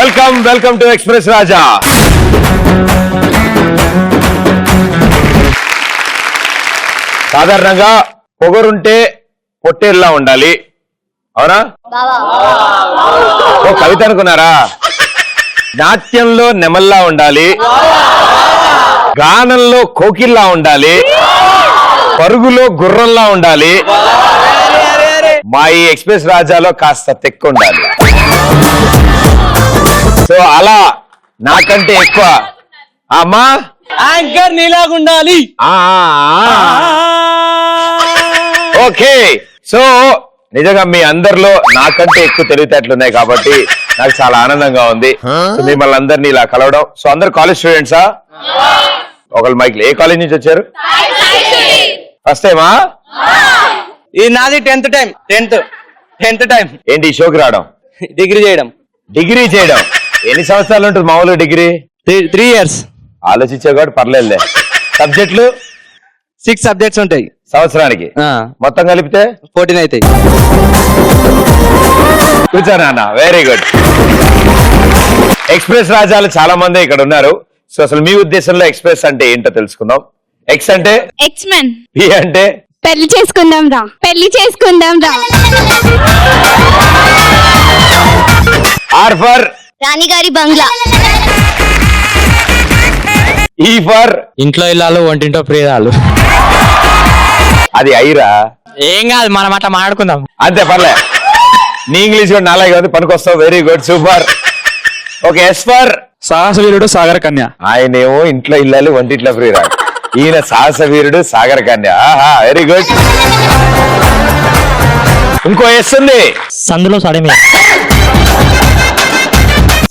Welcome to express రాజా. సాధారణంగా పొగరుంటే పొట్టేల్లా ఉండాలి, అవునా? ఓ కవిత అనుకున్నారా? నాట్యంలో నెమల్లా ఉండాలి, గానంలో కోకిల్లా ఉండాలి, పరుగులో గుర్రంలా ఉండాలి. మా ఈ ఎక్స్ప్రెస్ రాజాలో కాస్త తెక్కు ఉండాలి. సో అలా నాకంటే ఎక్కువ అమ్మా యాంకర్ నీలాగుండాలి. ఓకే, సో నిజంగా మీ అందరిలో నాకంటే ఎక్కువ తెలివితేటలు ఉన్నాయి కాబట్టి నాకు చాలా ఆనందంగా ఉంది. సో మిమ్మల్ని అందరినీ ఇలా కలవడం. సో అందరు కాలేజ్ స్టూడెంట్సా? ఒకళ్ళు మైక్. ఏ కాలేజ్ నుంచి వచ్చారు? ఫస్ట్ టైమా? ఈ నాది 10th టైం. ఏంటి ఈ షోకి రావడం? డిగ్రీ చేయడం. ఎన్ని సంవత్సరాలు ఉంటుంది మామూలుగా డిగ్రీ? 3 years. ఆలోచించే కాబట్టి పర్లేదులే. సబ్జెక్టులు 6 subjects ఉంటాయి సంవత్సరానికి, మొత్తం కలిపితే 14 అవుతాయి. కూర్చోనా అన్న, వెరీ గుడ్. ఎక్స్ప్రెస్ రాజాలు చాలా మంది ఇక్కడ ఉన్నారు. సో అసలు మీ ఉద్దేశంలో ఎక్స్ప్రెస్ అంటే ఏంటో తెలుసుకుందాం. ఎక్స్ అంటే ఎక్స్మెన్, పి అంటే పెళ్లి చేసుకుందాం రా. ఆర్ ఫర్ రాణిగారి బంగ్లా. ఈ ఫర్ ఇంట్లో ఇల్లాలు వంటింటో ప్రియాలు. అది ఐరా. ఏం కాదు, మనం అట్లా మాట్లాడుకుందాం అంతే, పర్లే. నీ ఇంగ్లీష్ కూడా నాలాగే ఉంది, పనికొస్తావు. Very good, super. Okay, S for Sahasa Veerudu సాగర కన్య. ఆయనేమో ఇంట్లో ఇల్లాలి వంటింట్లో ప్రియురాలు, ఈయన సాహస వీరుడు సాగర కన్య. ఆహా, వెరీ గుడ్. ఇంకో ఎస్ ఉంది, సందులో సడమియా.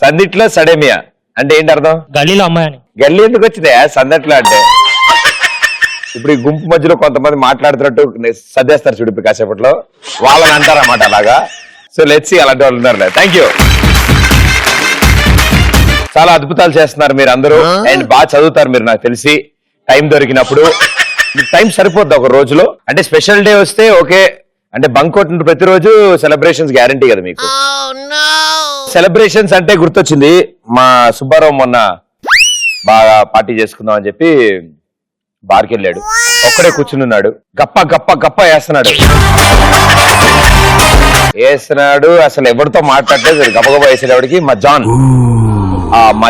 సందిట్లో సడేమియా అంటే ఏంటి అర్థం? గల్లీలో అమ్మాయి. గల్లీ ఎందుకు వచ్చిందే సందట్లో అంటే? ఇప్పుడు ఈ గుంపు మధ్యలో కొంతమంది మాట్లాడుతున్నట్టు సర్దేస్తారు చూడు ఇప్పుడు కాసేపట్లో, వాళ్ళని అంటారన్నమాట అలాగా. సో లెట్స్ సీ, అలాంటి వాళ్ళు ఉన్నారు. Thank you. చాలా అద్భుతాలు చేస్తున్నారు మీరు అందరూ, అండ్ బాగా చదువుతారు మీరు నాకు తెలిసి. టైం దొరికినప్పుడు టైం సరిపోద్ది ఒక రోజులో, అంటే స్పెషల్ డే వస్తే ఓకే, అంటే బంక్ కొట్టిన ప్రతిరోజు సెలబ్రేషన్స్ గ్యారంటీ కదా మీకు. సెలబ్రేషన్స్ అంటే గుర్తొచ్చింది, మా సుబ్బారావు మొన్న బాగా పార్టీ చేసుకుందాం అని చెప్పి బార్కి వెళ్ళాడు. ఒక్కడే కూర్చుని ఉన్నాడు, గప్ప వేస్తున్నాడు. అసలు ఎవరితో మాట్లాడలేదు, గబగబా వేసేటప్పటికి మా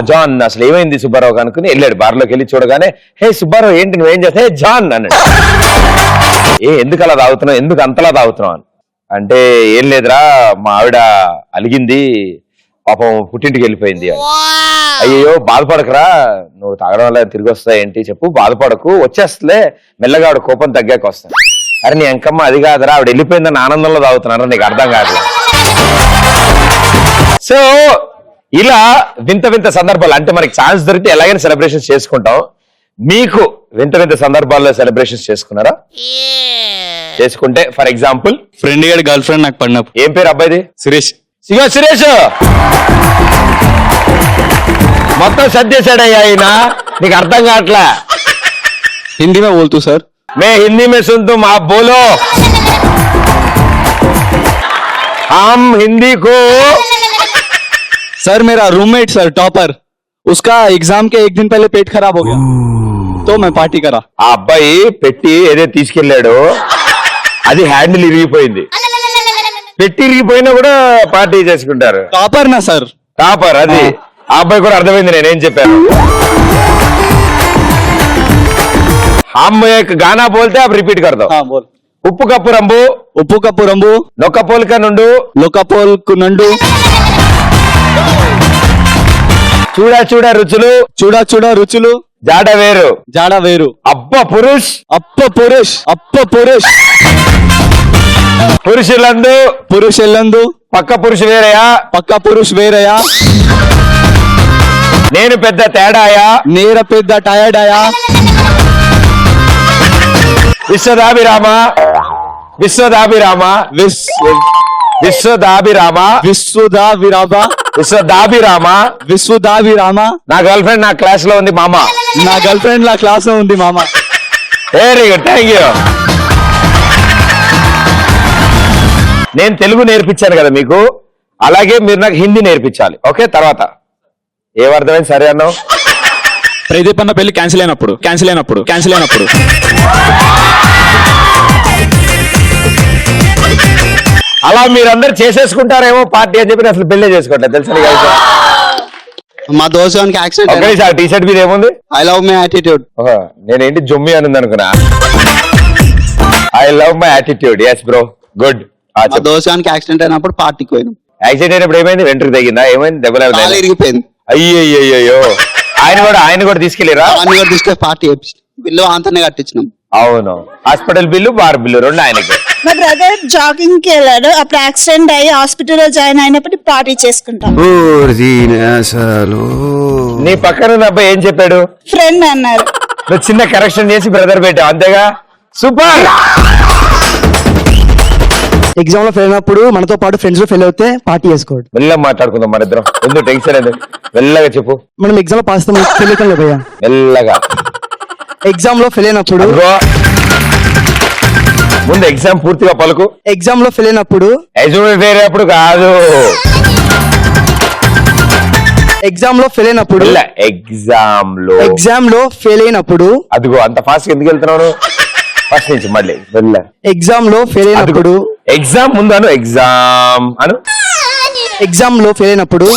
జాన్ అసలు ఏమైంది సుబ్బారావు అనుకుని వెళ్ళాడు. బార్లోకి వెళ్ళి చూడగానే, హే సుబ్బారావు ఏంటి నువ్వేం చేస్తా? హే జాన్ అన్నాడు. ఎందుకు అలా తాగుతున్నావు, ఎందుకు అంతలా తాగుతున్నావు అని అంటే, ఏం లేదురా మా ఆవిడ అలిగింది, పాపం పుట్టింటికి వెళ్ళిపోయింది అని. అయ్యో బాధపడకరా, నువ్వు తాగడం వల్ల తిరిగి వస్తా ఏంటి చెప్పు, బాధపడకు, వచ్చేస్తలే మెల్లగా, ఆవిడ కోపం తగ్గాక వస్తాను. అరే నీ అంకమ్మ అది కాదురా, ఆవిడ వెళ్ళిపోయిందని ఆనందంలో తాగుతున్నారా, నీకు అర్థం కాదు. సో ఇలా వింత సందర్భాలు, అంటే మనకి ఛాన్స్ దొరికితే ఎలాగైనా సెలబ్రేషన్స్ చేసుకుంటాం. మీకు వింత సందర్భాల్లో సెలబ్రేషన్స్ చేసుకున్నారా? చేసుకుంటే ఫర్ ఎగ్జాంపుల్, ఫ్రెండ్ గారి గర్ల్ ఫ్రెండ్ నాకు పడినప్పుడు. ఏం పేరు అబ్బాయిది? సురేష్. సురేష్ మొత్తం సర్దేశాడయ్యా ఆయన, నీకు అర్థం కావట్లా. హిందీ మే బోల్తూ సార్. మే హిందీ మే సున్తూ, आप बोलो. हम हिंदी को. सर मेरा रूममेट सर टॉपर, उसका एग्जाम के एक दिन पहले पेट खराब हो गया, तो मैं पार्टी करा. ఆ అబ్బాయి పెట్టి ఏదో తీసుకెళ్లాడు, అది హ్యాండిల్ ఇరిగిపోయింది. పెట్టి ఇరిగిపోయినా కూడా పార్టీ చేసుకుంటారు. टॉपर ना सर, టాపర్ అది. ఆ అబ్బాయి కూడా అర్థమైంది నేనేం చెప్పాను. हम एक गाना बोलते आप रिपीट कर दो. हाँ बोल. ఉప్పు కప్పు రంబు, ఉప్పు కప్పు రంబు, నొక్క పోలిక నుండు, లోకపోల్కు నండు, చూడ రుచులు, చూడ రుచులు, జాడ వేరు, అబ్బ పురుష్, పురుషులందు పక్క పురుషు వేరయా, నేను పెద్ద తేడాయా, విశ్వదాభిరామ, నా గర్ల్ ఫ్రెండ్ నా క్లాస్ లో ఉంది మామ. Very good, thank you. నేను తెలుగు నేర్పించాను కదా మీకు, అలాగే మీరు నాకు హిందీ నేర్పించాలి. ఓకే, తర్వాత ఏమర్థమైంది? సరే అన్నావు. ప్రదీప్ అన్న పెళ్లి క్యాన్సిల్ అయినప్పుడు అలా మీరందరూ చేసేసుకుంటారేమో పార్టీ అని చెప్పి నేను అసలు పెళ్లి చేసుకోవట్లేదు తెలుసా నీకు? మా దోస్తానికి యాక్సిడెంట్. టీ షర్ట్ మీద ఏముంది? I love my attitude. నేనేంటి జొమ్మి అని అనుకున్నా. I love my attitude. Yes bro, good. మా దోస్తానికి యాక్సిడెంట్ అయినప్పుడు పార్టీకి పోయినాం. యాక్సిడెంట్ అయినప్పుడు ఏమైంది? వెంట్రుకు తగ్గిందా? ఏమైంది? కాలు దెబ్బలు ఇరిగిపోయింది. అయ్యో ఆయన కూడా తీసుకెళ్ళిరా? అవన్నీ కూడా తీసుకొని పార్టీ చేపించాం. బిల్లు అంతనే కట్టించినాం. అవును, హాస్పిటల్ బిల్లు బార్ బిల్లు రెండు ఆయనకి. మా బ్రదర్ జాగింగ్ కి వెళ్ళాడు, అప్పుడు యాక్సిడెంట్ అయ్యి హాస్పిటల్లో జాయిన్ అయినప్పుడు పార్టీ చేసుకుంటాం. నీ పక్కన ఉన్న అబ్బాయి ఏం చెప్పాడు? ఫ్రెండ్ అన్నారు. నువ్వు చిన్న కరెక్షన్ చేసి బ్రదర్ పెట్టావు అంతేగా? సూపర్. ఎగ్జామ్ లో ఫెయిల్ అయినప్పుడు మనతో పాటు ఫ్రెండ్స్ లో ఫెయిల్ అవుతే పార్టీ చేసుకోవడం. మెల్లగా మాట్లాడుకుందాం మన ఇద్దరం. ఎందుకు టెన్షన్ లేదు, మెల్లగా చెప్పు. మనం ఎగ్జామ్ లో పాస్ తెలియకంలో భయ్యా. మెల్లగా. ఎగ్జామ్ లో ఫెయిల్ అయినప్పుడు అదిగో. ముందు ఎగ్జామ్ పూర్తిగా పలుకు. ఎగ్జామ్ లో ఫెయిల్ అయినప్పుడు ఎగ్జామ్ కాదు, ఎగ్జామ్ లో ఫెయిల్ అయినప్పుడు ఎగ్జామ్ లో ఫెయిల్ అయినప్పుడు అదిగో. అంత ఫాస్ట్ ఎందుకు వెళ్తున్నావు? ఫస్ట్ నుంచి మళ్ళీ వెళ్ళ. ఎగ్జామ్ లో ఫెయిల్ అయినప్పుడు ఎగ్జామ్ ముందు అను. ఎగ్జామ్ లో ఫెయిల్ అయినప్పుడు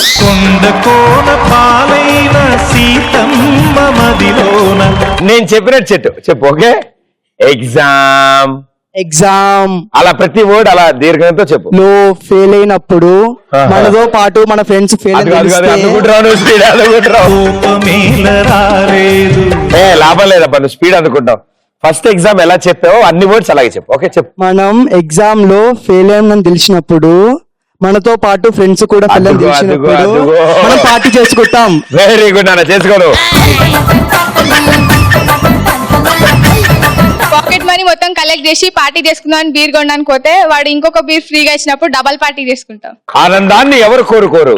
నేను చెప్పినట్టు చెప్పు. ఓకే, ఎగ్జామ్ అలా ప్రతి వర్డ్ అలా దీర్ఘంతో చెప్పు. లో ఫెయిల్ అయినప్పుడు మనతో పాటు మన ఫ్రెండ్స్ ఫెయిల్ లాభం లేదబ్బా, నువ్వు స్పీడ్ అందుకుంటావు. ఫస్ట్ ఎగ్జామ్ ఎలా చెప్పావో అన్ని వర్డ్స్ అలాగే చెప్పు. ఓకే, చెప్పు. మనం ఎగ్జామ్ లో ఫెయిల్ అయ్యామని తెలిసినప్పుడు మనతో పాటు ఫ్రెండ్స్ కూడా ఫెయిల్ అని తెలిసినప్పుడు మనం పార్టీ చేసుకుంటాం. వెరీ గుడ్ నాన్న, చేసుకోను. పాకెట్ మనీ మొత్తం కలెక్ట్ చేసి పార్టీ చేసుకుందాం బీర్ కొనడానికి పోతే వాడు ఇంకొక బీర్ ఫ్రీగా ఇచ్చినప్పుడు డబల్ పార్టీ చేసుకుంటాం. ఆనందాన్ని ఎవరు కోరుకోరు?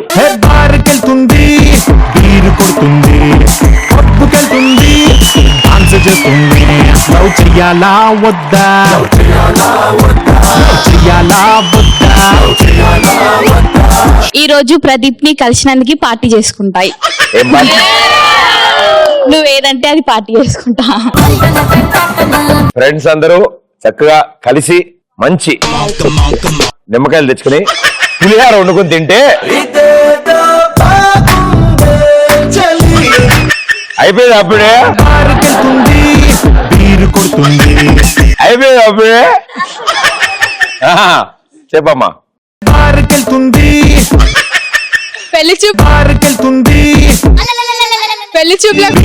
ఈ రోజు ప్రదీప్ ని కలిసినందుకు పార్టీ చేసుకుంటాయి. ఏం పార్టీ? నువ్వేదంటే అది పార్టీ చేసుకుంటా. ఫ్రెండ్స్ అందరూ చక్కగా కలిసి మంచి నిమ్మకాయలు తెచ్చుకుని పులిహార వండుకొని తింటే అయిపోయింది. అప్పుడే అయిపోయింది. అప్పుడే చెప్పమ్మా. పెళ్లి చూపులకు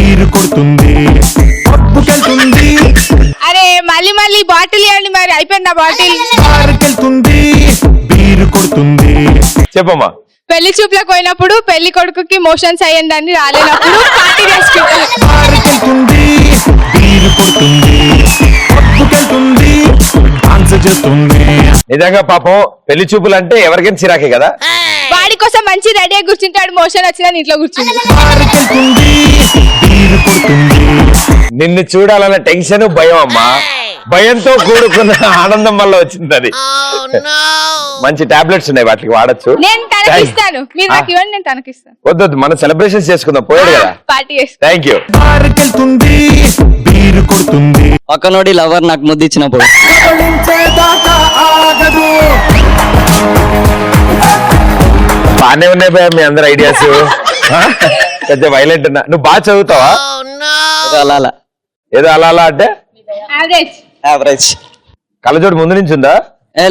అరే మళ్ళీ బాటిల్ ఇవ్వండి. మరి అయిపోయిందా బాటిల్? చెప్పమ్మా. పెళ్లి చూపులకు పోయినప్పుడు పెళ్లి కొడుకుకి మోషన్స్ అయ్యిందని రాలేనప్పుడు పార్టీ చేసుకుంటారు. నిజంగా పాపం పెళ్లి చూపులు అంటే ఎవరికైనా చిరాకే కదా. వాడి కోసం మంచి రెడీ అయి కూర్చుంటాడు, మోషన్ వచ్చిన ఇంట్లో కూర్చుంటాడు. నిన్ను చూడాలన్న టెన్షన్, భయం అమ్మా. భయంతో కూడుకున్న ఆనందం వల్ల వచ్చింది అది. మంచి టాబ్లెట్స్ ఉన్నాయి, వాటికి వాడచ్చు. నేను తనకిస్తాను, మీరు నాకు ఇవ్వండి, నేను తనకిస్తాను. వద్దు, మనం సెలబ్రేషన్స్ చేసుకుందాం. పోయాడు కదా, పార్టీ చేసుకుంటాం. Thank you. పక్కనోడి లవర్ నాకు ముద్దు ఇచ్చినప్పుడు బాగానే ఉన్నాయి భయ మీ అందరు ఐడియాస్. కొంచెం వైలెంట్ ఉన్నా. నువ్వు బాగా చదువుతావా? అలా ఏదో అలా అంటే యావరేజ్. యావరేజ్. కళ్ళజోడు ముందు నుంచి ఉందా?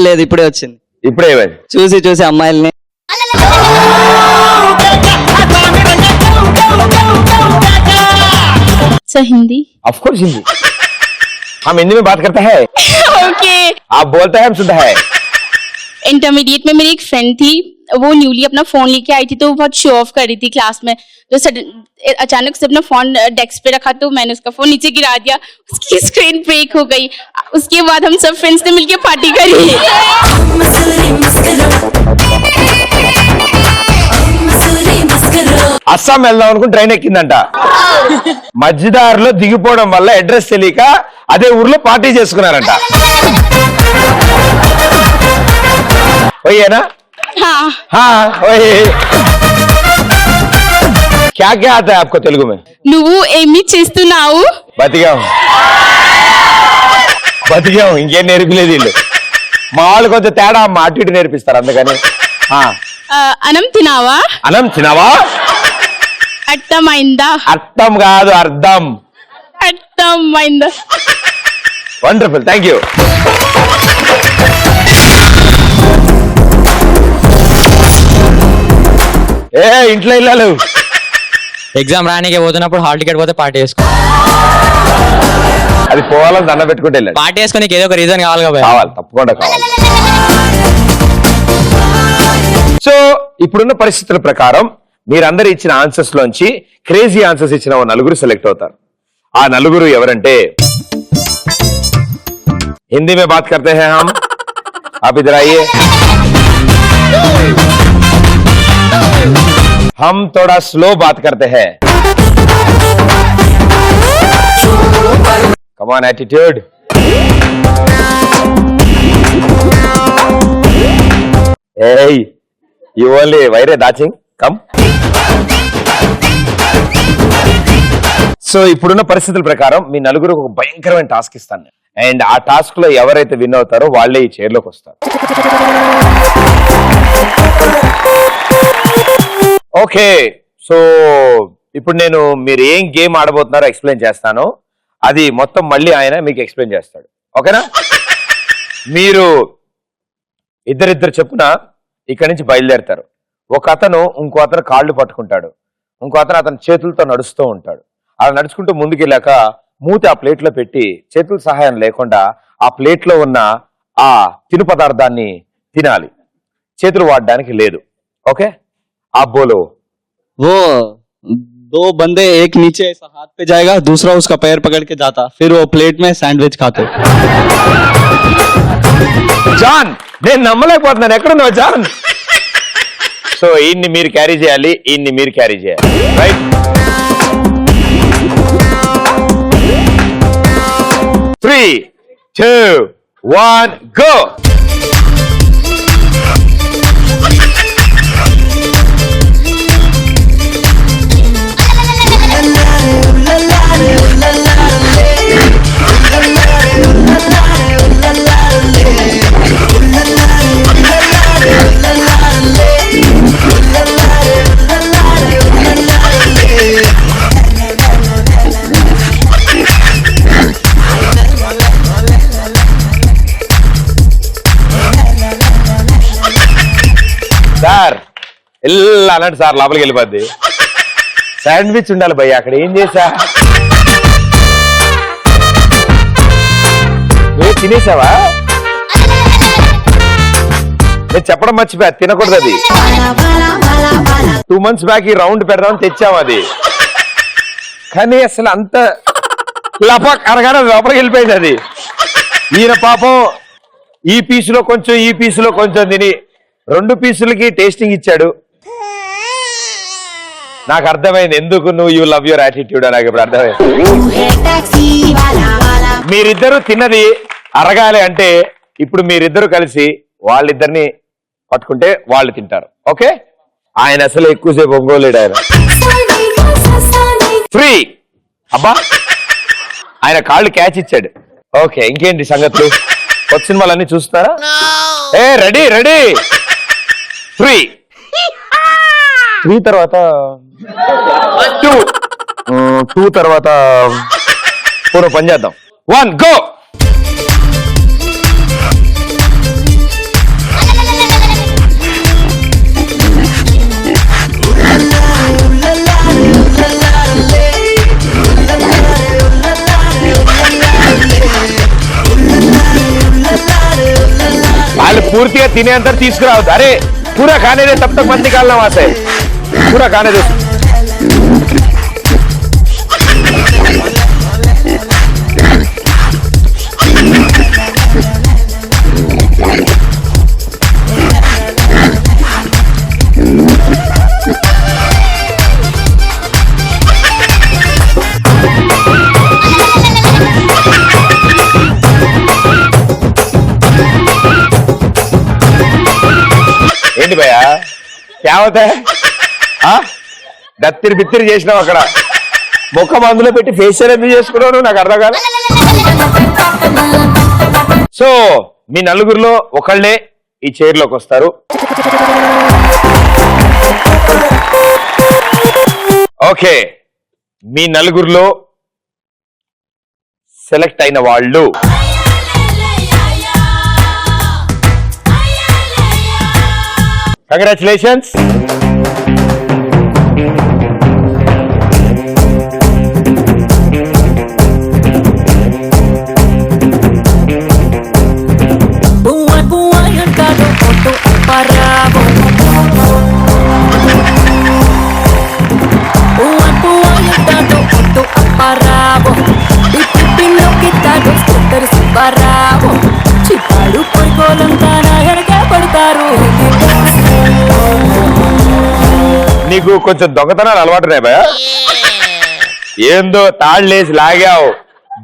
లేదు, ఇప్పుడే వచ్చింది. ఇప్పుడే ఏమైంది? చూసి అమ్మాయిల్ని. So Hindi of course Hindi, हम हिंदी में बात करते हैं. ओके. आप बोलते हैं, हम सुनते हैं. इंटरमीडिएट में मेरी एक फ्रेंड थी, वो न्यूली अपना फोन लेके आई थी, तो वो बहुत शो ऑफ कर रही थी क्लास में. तो अचानक से अपना फोन डेस्क पे रखा, तो मैंने उसका फोन नीचे गिरा दिया, उसकी स्क्रीन ब्रेक हो गई. उसके बाद हम सब फ्रेंड्स ने मिलके पार्टी करी. అస్సాం వెళ్దాం అనుకుని ట్రైన్ ఎక్కిందంట. మధ్యదారిలో దిగిపోవడం వల్ల అడ్రస్ తెలియక అదే ఊర్లో పార్టీ చేసుకున్నారంట. పోయేనా हाँ हाँ वही क्या क्या आता है आपको तेलुगु में? నువ్వు ఏమి చేస్తున్నావు బతికాం ఇంకేం నేర్పలేదు వీళ్ళు. మా వాళ్ళు కొంచెం తేడా అమ్మ అటు ఇటు నేర్పిస్తారు అందుకని. అన్నం తినావా? అన్నం తినావా? అర్థమైందా? అర్థం కాదు అర్థం. అర్థమైందా? Wonderful, thank you. ఏ ఇంట్లో ఇల్లాలు ఎగ్జామ్ రానికే పోతున్నప్పుడు హాల్ టికెట్ పోతే పార్టీ చేసుకో. అది పోవాలని దండ పెట్టుకుంటే వెళ్ళాడు. పార్టీ చేసుకోనికి ఏదో ఒక రీజన్ కావాలి కదా. కావాలి, తప్పకుండా కావాలి. సో ఇప్పుడున్న పరిస్థితుల ప్రకారం మీరందరూ ఇచ్చిన ఆన్సర్స్ లోంచి క్రేజీ ఆన్సర్స్ ఇచ్చిన ఓ నలుగురు సెలెక్ట్ అవుతారు. ఆ నలుగురు ఎవరంటే, హిందీ మే బాత్ కర్తే హై హమ్, आप इधर आइए. हम थोड़ा स्लो बात करते हैं. Come on, attitude. Hey, you only Vaire dancing? Come. So ఇప్పుడున్న పరిస్థితుల ప్రకారం మీ నలుగురు ఒక భయంకరమైన టాస్క్ ఇస్తాను. అండ్ ఆ టాస్క్ లో ఎవరైతే విన్ అవుతారో వాళ్ళే ఈ చైర్లోకి వస్తారు. ఓకే, సో ఇప్పుడు నేను మీరు ఏం గేమ్ ఆడబోతున్నారో ఎక్స్ప్లెయిన్ చేస్తాను. అది మొత్తం మళ్ళీ ఆయన మీకు ఎక్స్ప్లెయిన్ చేస్తాడు. ఓకేనా? మీరు ఇద్దరిద్దరు చెప్పున ఇక్కడి నుంచి బయలుదేరుతారు. ఒక అతను ఇంకో అతను కాళ్ళు పట్టుకుంటాడు, ఇంకో అతను అతని చేతులతో నడుస్తూ ఉంటాడు. అలా నడుచుకుంటూ ముందుకెళ్ళాక మూతి ఆ ప్లేట్ లో పెట్టి చేతుల సహాయం లేకుండా ఆ ప్లేట్ లో ఉన్న ఆ తిను పదార్థాన్ని తినాలి. చేతులు వాడడానికి లేదు. ఓకే, आप बोलो. वो दो बंदे, एक नीचे ऐसा हाथ पे जाएगा, दूसरा उसका पैर पकड़ के जाता, फिर वो प्लेट में सैंडविच खाते. జాన్, నేను నమ్మలేకపోతున్నాను. ఎక్కడున్నావు జాన్? సో ఈయన్ని మీరు క్యారీ చేయాలి, ఈయన్ని మీరు క్యారీ చేయాలి. రైట్? 3, 2, 1 go. సార్ ఇలా అన్నాడు సార్, లోపలికి వెళ్ళిపోద్ది. శాండ్విచ్ ఉండాలి భయ్య, అక్కడ ఏం చేసా? నువ్వు తినేసావా? నేను చెప్పడం మర్చిపోయా, తినకూడదు అది. 2 months బ్యాక్ ఈ రౌండ్ పెడదామని తెచ్చాము అది, కానీ అసలు అంత లపక్ అరగానే లోపలికి వెళ్ళిపోయింది అది. ఈయన పాపం ఈ పీసులో కొంచెం ఈ పీసులో కొంచెం తిని 2 పీసులకి టేస్టింగ్ ఇచ్చాడు. నాకు అర్థమైంది ఎందుకు నువ్వు యూ లవ్ యువర్ యాటిట్యూడ్. నాకు ఇప్పుడు అర్థమైంది. మీరిద్దరు తిన్నది అరగాలి అంటే ఇప్పుడు మీరిద్దరు కలిసి వాళ్ళిద్దరిని పట్టుకుంటే వాళ్ళు తింటారు. ఓకే, ఆయన అసలు ఎక్కువసేపు ఒంగోలేడు ఆయన. ఫ్రీ అబ్బా, ఆయన కాళ్ళు క్యాచ్ ఇచ్చాడు. ఓకే, ఇంకేంటి సంగతులు? కొత్త సినిమాలన్నీ చూస్తారా? ఏ రెడీ రెడీ. 3 తర్వాత 2 తర్వాత పూర్వ పని చేద్దాం. 1 గో. వాళ్ళు పూర్తిగా తినేంత తీసుకురావద్దు. అరే पूरा खाने दे, तब तक मत निकालना वहां से. पूरा खाने दे. ఏంటి భయ్యా క్యావతే దత్తిరి బిత్తిరి చేసినావు అక్కడ ముఖం అందులో పెట్టి ఫేషియల్ ఎందుకు చేసుకున్నావు నాకు అర్థం కాదు. సో మీ నలుగురిలో ఒకళ్ళే ఈ చైర్లోకి వస్తారు. ఓకే, మీ నలుగురిలో సెలెక్ట్ అయిన వాళ్ళు కంగ్రాచులేషన్స్. నీకు కొంచెం దొంగతనాలు అలవాటున్నాయి భయ. ఏందో తాళ్ళేసి లాగావు,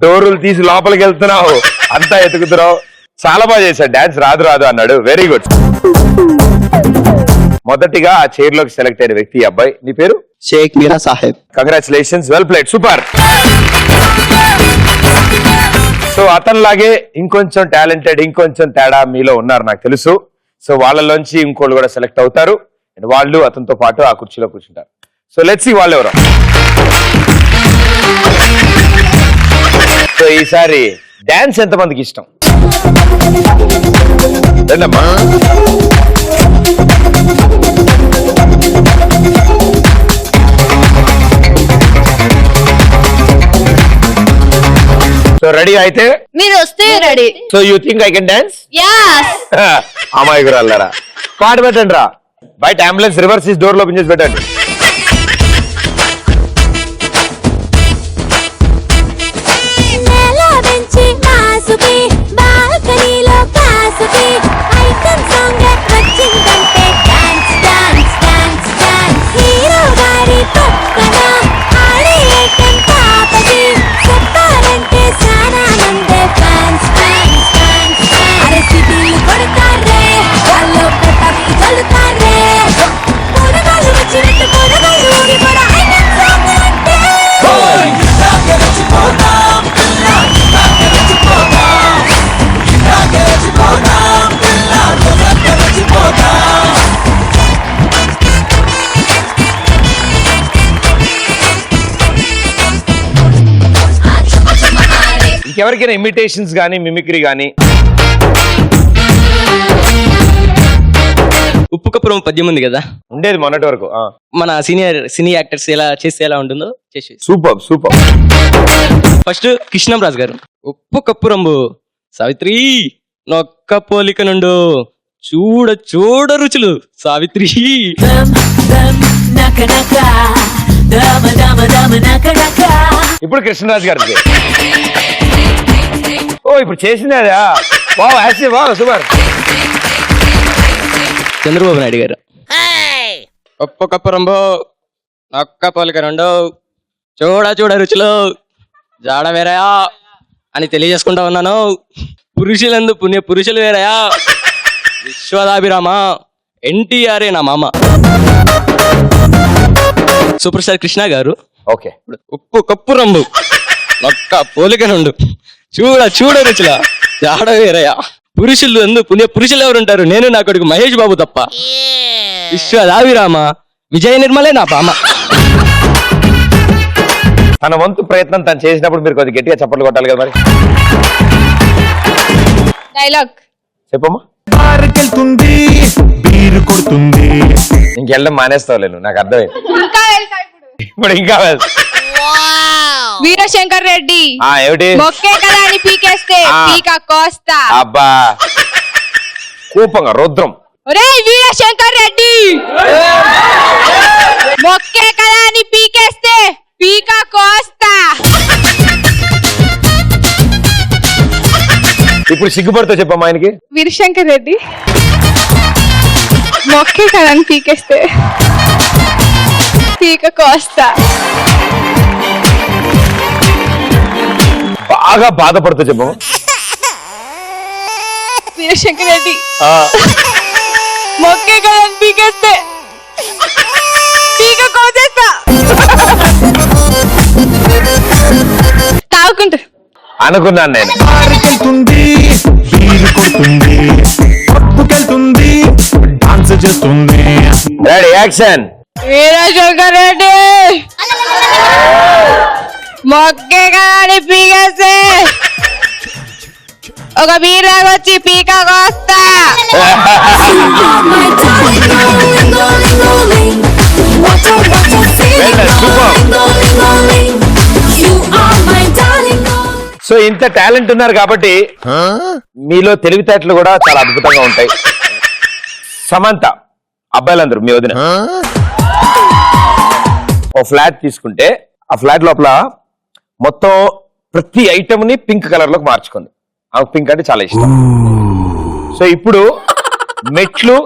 డోరులు తీసి లోపలికి వెళ్తున్నావు, అంతా ఎతుకుతున్నావు. చాలా బాగా చేశాడు, డాన్స్ రాదు రాదు అన్నాడు. Very good. మొదటిగా ఆ చైర్ లోకి సెలెక్ట్ అయిన వ్యక్తి ఈ అబ్బాయి. నీ పేరు? Shaik Meera Saheb. Congratulations, well played, super. So అతనిలాగే ఇంకొంచెం టాలెంటెడ్, ఇంకొంచెం తేడా మీలో ఉన్నారు నాకు తెలుసు. సో వాళ్ళలోంచి ఇంకోళ్ళు కూడా సెలెక్ట్ అవుతారు. వాళ్ళు అతనితో పాటు ఆ కుర్చీలో కూర్చుంటారు. సో లెట్స్ సీ వాళ్ళు ఎవరు. సో ఈసారి డాన్స్ ఎంతమందికి ఇష్టం? రండమ్మా. సో రెడీ అయితే? మీరు వస్తే ready. So you think I can dance? yes అమాయకురాళ్ళారా, పాట పెట్టండి రా. బయట అంబులెన్స్ రివర్స్ తీసి డోర్ ఓపెన్ చేసి పెట్టండి. ఎవరికైనా ఇమిటేషన్స్ గానీ మిమిక్రీ గానీ? ఉప్పు కప్పురం పద్యం ఉంది కదా, ఉండేది మొన్నటి వరకు. మన సినీ యాక్టర్స్ ఎలా చేస్తే ఎలా ఉంటుందో చేసి. Super super. ఫస్ట్ కృష్ణంరాజు గారు. ఉప్పు కప్పురంబు సావిత్రి నొక్క పోలిక నుండు చూడ చూడ రుచులు సావిత్రి. ఇప్పుడు కృష్ణరాజు గారి. ఓ ఇప్పుడు చేసింది అదా? Wow, actually wow, super. Chandrababu Naidu గారు. ఉప్పు కప్పురంబు నొక్క పోలిక నుండు చూడ చూడ రుచులు జాడ వేరయా అని తెలియజేసుకుంటా ఉన్నాను. పురుషులందు పుణ్య పురుషులు వేరయా, విశ్వదాభిరామ ఎన్టీఆర్ఏ నా మామ. సూపర్ స్టార్ కృష్ణ గారు. ఓకే. ఉప్పు కప్పు రంబు నొక్క పోలిక నుండు చూడ చూడ రుచుల జాడ వేరయా, పురుషులు ఎందు పుణ్య పురుషులు ఎవరుంటారు, నేను నా కొడుకు మహేష్ బాబు తప్ప, విశ్వదాభిరామ విజయ నిర్మలే నా బామ. తన వంతు ప్రయత్నం తను చేసినప్పుడు మీరు కొద్దిగా గట్టిగా చప్పట్లు కొట్టాలి కదా మరి. డైలాగ్ చెప్పమ్మా. బారుకెళ్తుంది బీరు కొడుతుంది. ఇంకెళ్ళడం మానేస్తావులే నువ్వు, నాకు అర్థమైంది. ఇంకా తెలుసా ఇప్పుడు ఇంకా వీరశంకర్ రెడ్డి. ఏమిటి? మొక్కే కదా అని పీకేస్తే పీక కోస్తా. అబ్బా కోపంగా రుద్రం. ఒరే వీరశంకర్ రెడ్డి, మొక్కే కదా అని పీకేస్తే పీక కోస్తా. ఇప్పుడు సిగ్గుపడుతూ చెప్పమ్మా ఆయనకి. వీరశంకర్ రెడ్డి, మొక్కే కదా అని పీకేస్తే పీక కోస్తా. బాగా బాధపడుతూ చెప్పమ్మా. వీరశంకర్ రెడ్డి, మొక్కే కదా పీకేస్తే పీక కోసేస్తా తాగుకుంటా అనుకున్నాను నేను. బారుకెళ్తుంది బీరు కొడుతుంది పప్పుకెళ్తుంది డాన్స్ చేస్తుంది. Ready action. వీరశంకరెడ్డి మొక్కే కానీ పీకేస్తే ఒక బీరాగొచ్చి పీక కోస్తా. సో ఇంత టాలెంట్ ఉన్నారు కాబట్టి మీలో తెలివితేటలు కూడా చాలా అద్భుతంగా ఉంటాయి. సమంత అబ్బాయిలందరూ మీ వదిన ఓ ఫ్లాట్ తీసుకుంటే ఆ ఫ్లాట్ లోపల మొత్తం ప్రతి ఐటమ్ ని పింక్ కలర్ లోకి మార్చుకుంది. ఆమెకు పింక్ అంటే చాలా ఇష్టం. సో ఇప్పుడు మెట్లు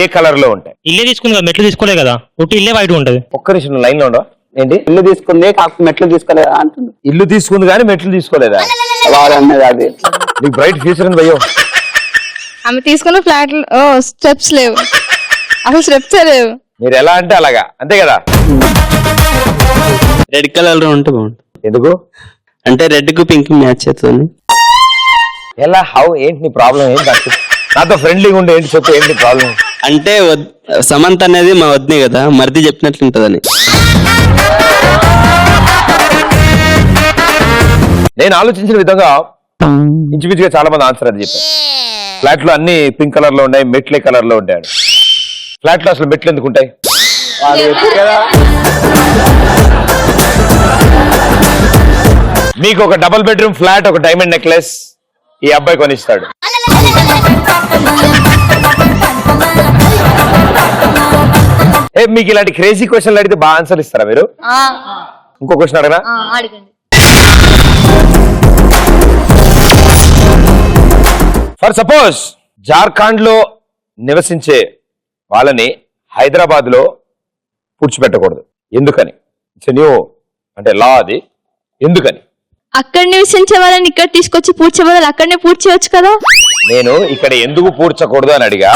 ఏ కలర్ లో ఉంటాయి? ఇల్లే తీసుకుంది కదా, మెట్లు తీసుకోలే కదా, ఒకటి ఇల్లే వైట్ ఉంటది. ఒక్క నిమిషం లైన్ లో ఉండవు. ఏంటి? ఇల్లు తీసుకుంది కాకపోతే మెట్లు తీసుకోలేదా అంటుంది. ఇల్లు తీసుకుంది కానీ మెట్లు తీసుకోలేదా? వాడు అన్నది అది. నీకు బ్రైట్ ఫ్యూచర్ అని భయ్యో. ఆమె తీసుకున్న ఫ్లాట్ స్టెప్స్ లేవు, అసలు స్టెప్స్ లేవు. మీరు ఎలా అంటే అలాగా, అంతే కదా? రెడ్ కలర్ లో ఉంటే బాగుంటుంది. ఎందుకు? అంటే రెడ్ కు పింక్ మ్యాచ్ అవుతుంది. ఎలా? హౌ? ఏంటి నీ ప్రాబ్లం? ఏంటి నాకు నాతో ఫ్రెండ్లీగా ఉండే ఏంటి చెప్పు, ఏంటి ప్రాబ్లం? అంటే సమంత అనేది మా వద్దే కదా, మరిది చెప్పినట్లు ఉంటదని. నేను ఆలోచించిన విధంగా ఇంచుమించుగా చాలా మంది ఆన్సర్ అది చెప్పారు. ఫ్లాట్ లో అన్ని పింక్ కలర్ లో ఉన్నాయి, మెట్లే కలర్ లో ఉంటాడు. ఫ్లాట్ లో అసలు మెట్లు ఎందుకు ఉంటాయి? మీకు ఒక డబుల్ బెడ్రూమ్ ఫ్లాట్, ఒక డైమండ్ నెక్లెస్ ఈ అబ్బాయి కొనిస్తాడు. మీకు ఇలాంటి క్రేజీ క్వశ్చన్లు అడిగితే బాగా ఆన్సర్ ఇస్తారా మీరు? ఇంకో క్వశ్చన్ అడగనా? ఫర్ సపోజ్ జార్ఖండ్ లో నివసించే వాళ్ళని హైదరాబాద్ లో పూడ్చిపెట్టకూడదు. ఎందుకని? ఇట్స్ న్యూ అంటే లా అది. ఎందుకని? అక్కడ నివసించే వాళ్ళని ఇక్కడ తీసుకొచ్చి పూడ్చే వాళ్ళు అక్కడనే పూడ్చేయచ్చు కదా. నేను ఇక్కడ ఎందుకు పూడ్చకూడదు అని అడిగా,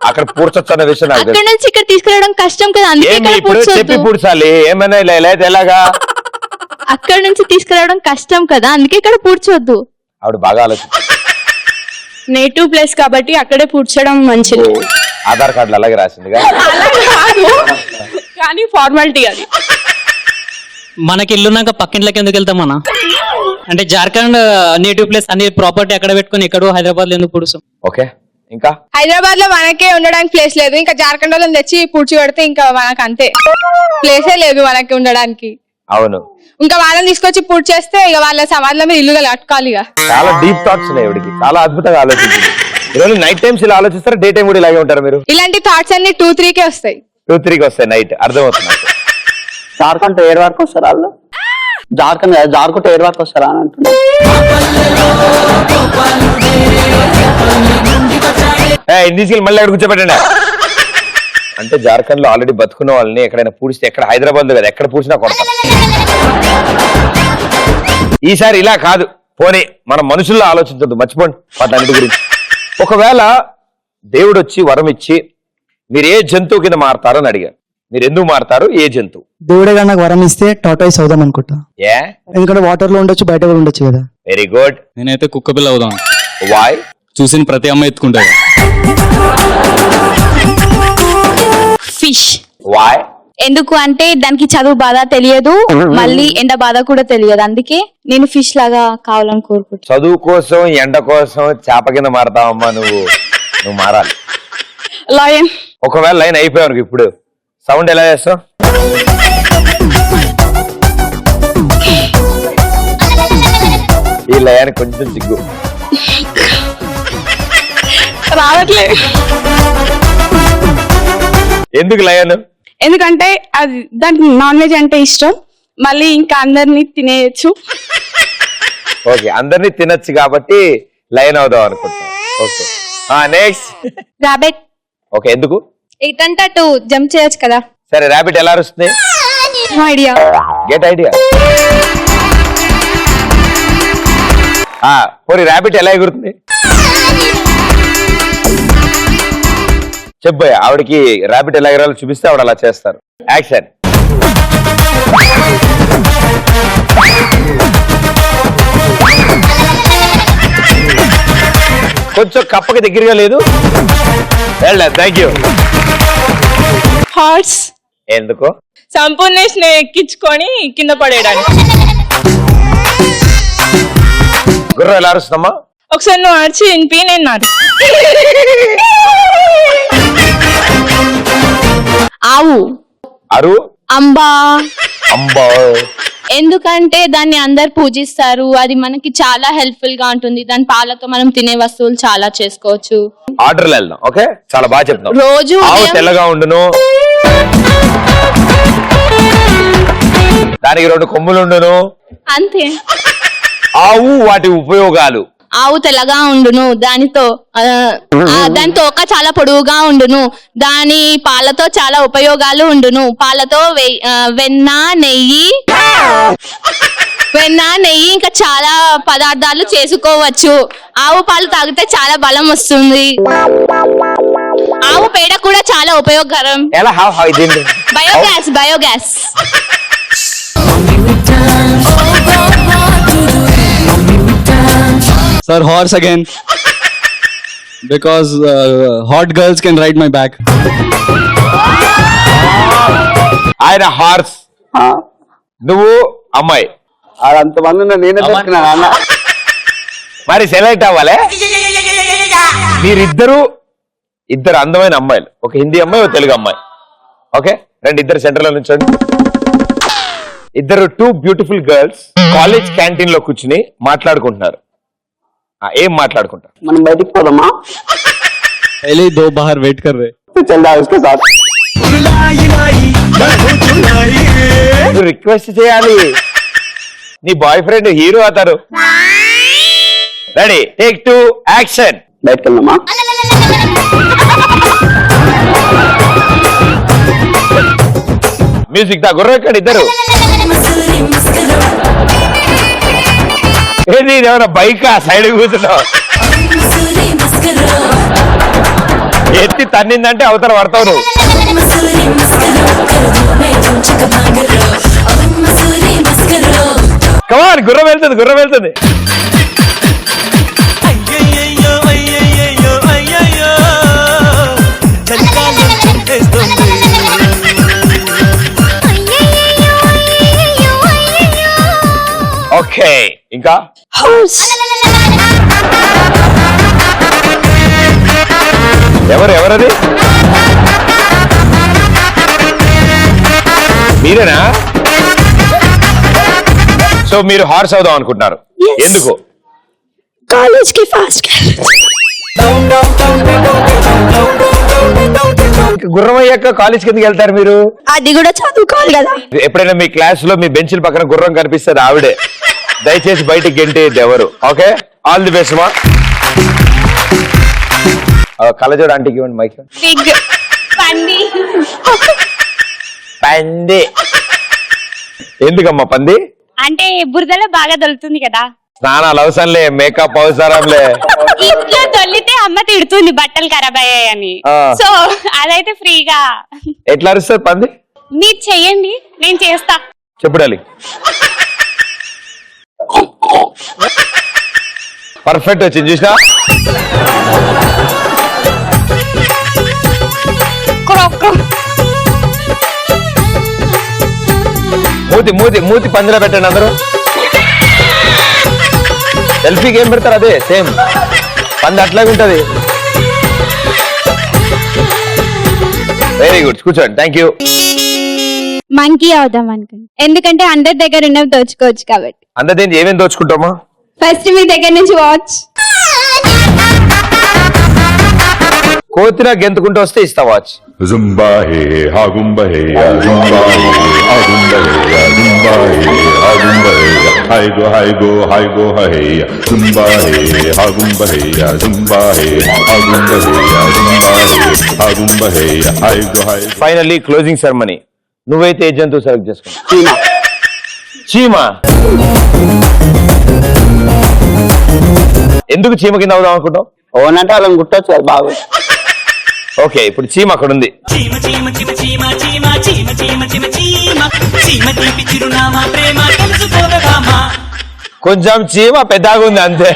అక్కడ పూడ్చొచ్చు అన్న విషయం నాకు అక్కడ నుంచి ఇక్కడ తీసుకురావడం కష్టం కదా, అందుకే ఇక్కడ ఇప్పుడు చెప్పి పూడ్చొద్దు. పూడ్చాలి ఏమైనా లేదా ఎలాగా? అక్కడ నుంచి తీసుకురావడం కష్టం కదా, అందుకే ఇక్కడ పూడ్చొద్దు. ఆవిడ బాగా ఆలోచించారు. నేటివ్ ప్లేస్ కాబట్టి అక్కడే పూడ్చడం మంచిది. ఆధార్ కార్డులు అలాగే రాసిందిగా. కానీ ఫార్మాలిటీ అది. మనకి ఇల్లున్నాక పక్కింట్లోకి ఎందుకు వెళ్తామన్నా? అంటే జార్ఖండ్ నేటివ్ ప్లేస్ అన్ని ప్రాపర్టీ అక్కడ పెట్టుకుని ఎక్కడో హైదరాబాద్ లో ఎందుకు పుడుస్తాం? ఓకే, ఇంకా హైదరాబాద్ లో మనకే ఉండడానికి ప్లేస్ లేదు, ఇంకా జార్ఖండ్ లో తెచ్చి పూడ్చి పెడితే ఇంకా మనకు అంతే ప్లేసే లేదు మనకి ఉండడానికి. అవును, ఇంకా వాళ్ళని తీసుకొచ్చి పూర్తి చేస్తే ఇక వాళ్ళ సమాధిలో మీద ఇల్లు కట్టుకోవాలి. ఇక చాలా డీప్ థాట్స్ ఉన్నాయి ఇవిడికి, చాలా అద్భుతంగా ఆలోచించింది. ఈరోజు నైట్ టైమ్స్ ఇలా ఆలోచిస్తారా, డే టైం కూడా ఇలాగే ఉంటారు మీరు? ఇలాంటి థాట్స్ అన్ని 2-3కే వస్తాయి. 2-3కి వస్తాయి నైట్. అర్థమవుతుంది. జార్ఖండ్ ఏడు వరకు వస్తారు వాళ్ళు. జార్ఖండ్ జార్ఖండ్ ఏడు వరకు వస్తారా అని అంటున్నారు. తీసుకెళ్ళి మళ్ళీ అక్కడ కూర్చోబెట్టండి. అంటే జార్ఖండ్ లో ఆల్రెడీ బతుకున్న వాళ్ళని ఎక్కడైనా పూడిస్తే, ఎక్కడ హైదరాబాద్ లో కదా ఎక్కడ పూడ్చినా కొడతాం. ఈసారి ఇలా కాదు, పోనీ మన మనుషుల్లో ఆలోచించద్దు, మర్చిపోండి వాటి గురించి. ఒకవేళ దేవుడు వచ్చి వరం ఇచ్చి మీరు ఏ జంతువు కింద మారతారని అడిగారు, మీరు ఎందుకు మారతారు? ఏ జంతువు? దేవుడే కానీ నాకు వరం ఇస్తే టాటాయిస్ అవుదాం అనుకుంటా. ఏ? ఎందుకంటే వాటర్ లో ఉండొచ్చు, బయట కూడా ఉండొచ్చు కదా. Very good. నేనైతే కుక్క పిల్ల అవుదాం. వాయ్? చూసిన ప్రతి అమ్మాయి ఎత్తుకుంటా. ఫిష్. వాయ్? ఎందుకు అంటే దానికి చదువు బాధ తెలియదు, మళ్ళీ ఎండ బాధ కూడా తెలియదు, అందుకే నేను ఫిష్ లాగా కావాలని కోరుకుంటున్నాను. చదువు కోసం ఎండ కోసం చేప కింద మారతావమ్మా నువ్వు మారాలి. లయన్. ఒకవేళ లైన్ అయిపోయావు ఇప్పుడు సౌండ్ ఎలా చేస్తావు? ఈ లయానికి కొంచెం సిగ్గు రావట్లేదు. ఎందుకు లయన్? ఎందుకంటే అది దానికి నాన్ వెజ్ అంటే ఇష్టం, మళ్ళీ ఇంకా అందరినీ తినేయచ్చు. ఓకే, అందరినీ తినొచ్చు కాబట్టి లయన్ అవుదాం అనుకుంటున్నాం. Okay, next. రాబెట్. ఓకే, ఎందుకు? ఇటంటే అటు జంప్ చేయొచ్చు కదా. సరే, ర్యాబిట్ ఎలా అరుస్తుంది? ఐడియా. Get idea. పోనీ ర్యాబిట్ ఎలా ఎగురుతుంది? చెప్పబోయా ఆవిడకి ర్యాబిట్ ఎలా ఎగరాలో చూపిస్తే ఆవిడ అలా చేస్తారు. యాక్షన్. కొంచెం కప్పకి దగ్గరగా లేదు. Thank you. హార్స్ ఎందుకు? సంపూర్ణేష్ ని ఎక్కించుకొని కింద పడేయడానికి. గుర్రం ఎలా అరుస్తుందమ్మా? ఒకసారి నువ్వు అరిచి వినిపి, నేను ఆవు. అరు. అంబా. అంబా. ఎందుకంటే దాన్ని అందరు పూజిస్తారు, అది మనకి చాలా హెల్ప్ఫుల్ గా ఉంటుంది. దాని పాలతో మనం తినే వస్తువులు చాలా చేసుకోవచ్చు. ఆర్డర్లు వెళ్దాం. ఓకే, చాలా బాగా చెప్తాం. రోజు ఆవు తెల్లగా ఉండును, దానికి 2 కొమ్ములు ఉండును, అంతే. ఆవు వాటి ఉపయోగాలు. ఆవు తెల్లగా ఉండును, దానితో దాని తోక చాలా పొడవుగా ఉండును, దాని పాలతో చాలా ఉపయోగాలు ఉండును. పాలతో వెన్న, నెయ్యి ఇంకా చాలా పదార్థాలు చేసుకోవచ్చు. ఆవు పాలు తాగితే చాలా బలం వస్తుంది. ఆవు పేడ కూడా చాలా ఉపయోగకరం. ఎలా? Biogas. Sir, horse again. Because hot girls can ride my back. ఆయన హార్స్, నువ్వు అమ్మాయి. అంతమంది నేనే దొరికినా అన్న. మరి సెలెక్ట్ అవ్వాలే. మీరిద్దరు అందమైన అమ్మాయిలు, ఒక హిందీ అమ్మాయి, ఒక తెలుగు అమ్మాయి. ఓకే రండి, ఇద్దరు సెంటర్ లో నుంచండి. ఇద్దరు 2 బ్యూటిఫుల్ గర్ల్స్ కాలేజ్ క్యాంటీన్ లో కూర్చుని మాట్లాడుకుంటున్నారు. ఏం మాట్లాడుకుంటారు? మనం బయటికి పోదామా? पहले ही 2 बाहर वेट कर रहे. చల్ రా उसके साथ. నువ్వు రిక్వెస్ట్ చేయాలి. నీ బాయ్ ఫ్రెండ్ హీరో అవుతారు. Ready, take 2, action. బయటకు వెళ్దామా? మ్యూజిక్ దా. గుర్రం ఎక్కడ? ఇద్దరు ఏది ఏమైనా బైక్ సైడ్ కూర్చున్నావు? ఎత్తి తన్నిందంటే అవతల పడతావు నువ్వు. కమాన్, గుర్రం వెళ్తుంది. ఓకే, ఇంకా ఎవరది? మీరేనా? సో మీరు హార్స్ అవుదాం అనుకుంటున్నారు. ఎందుకు? కాలేజ్ కి ఫాస్ట్. గుర్రం అయ్యాక కాలేజ్ కిందకి వెళ్తారు మీరు? అది కూడా చదువుకోవాలి కదా. ఎప్పుడైనా మీ క్లాస్ లో మీ బెంచ్ల పక్కన గుర్రం కనిపిస్తుంది, ఆవిడే. దయచేసి బయటికి గెంటేది ఎవరు. ఓకే, ఆల్ ది బెస్ట్ మా. కళ్ళజోడు ఆంటీకి ఇవ్వండి మైక్. పంది. ఎందుకమ్మా పంది? అంటే బురదలో బాగా దొరుకుతుంది కదా. స్నానాలు అవసరంలే, మేకప్ అవసరంలే. ఇంట్లో తొల్లితే అమ్మ తిడుతుంది బట్టలు ఖరాబ్ అయ్యాయని. సో అదైతే ఫ్రీగా. ఎట్లా అరుస్తారు పంది? మీరు చెయ్యండి, నేను చేస్తా. చెప్పుడాలి. పర్ఫెక్ట్ వచ్చింది, చూసినా? మూతి పందిలో పెట్టండి అందరూ. సెల్ఫీకి ఏం పెడతారు? అదే సేమ్ పంది అట్లాగే ఉంటది. వెరీ గుడ్, కూర్చోండి. Thank you. మంకీ అవుదాం అనుకుంటా, ఎందుకంటే అందరి దగ్గర ఉన్నవి దోచుకోవచ్చు కాబట్టి. అందరి ఏమేమి దోచుకుంటామా? ఫస్ట్ మీ దగ్గర నుంచి వాచ్. కోతిన గెంతుకుంటూ వస్తే ఇస్తా వాచ్. జుంబా హే హాగుంబా హే జుంబా హే హాగుంబా హే జుంబా హే హాగుంబా హే హైగో హైగో హైగో హే జుంబా హే హాగుంబా హే జుంబా హే హాగుంబా హే జుంబా హే హాగుంబా హే హైగో హై. Finally closing ceremony. నువ్వైతే ఏ జంతువు సెలెక్ట్ చేసుకున్నావు? చీమ. ఎందుకు చీమ కింద అవుదాం అనుకుంటావు? ఓనంటే వాళ్ళని గుట్టొచ్చు కదా బాబు. ఓకే, ఇప్పుడు చీమ అక్కడ ఉంది. చీమ చీమ చీమ చీమ చీమ చీమ చీమ చీమ చీమ చీమ తీపి చిరునామా ప్రేమ తెలుసుకోవమ్మా. కొంచెం చీమ పెద్దగా ఉంది అంతే.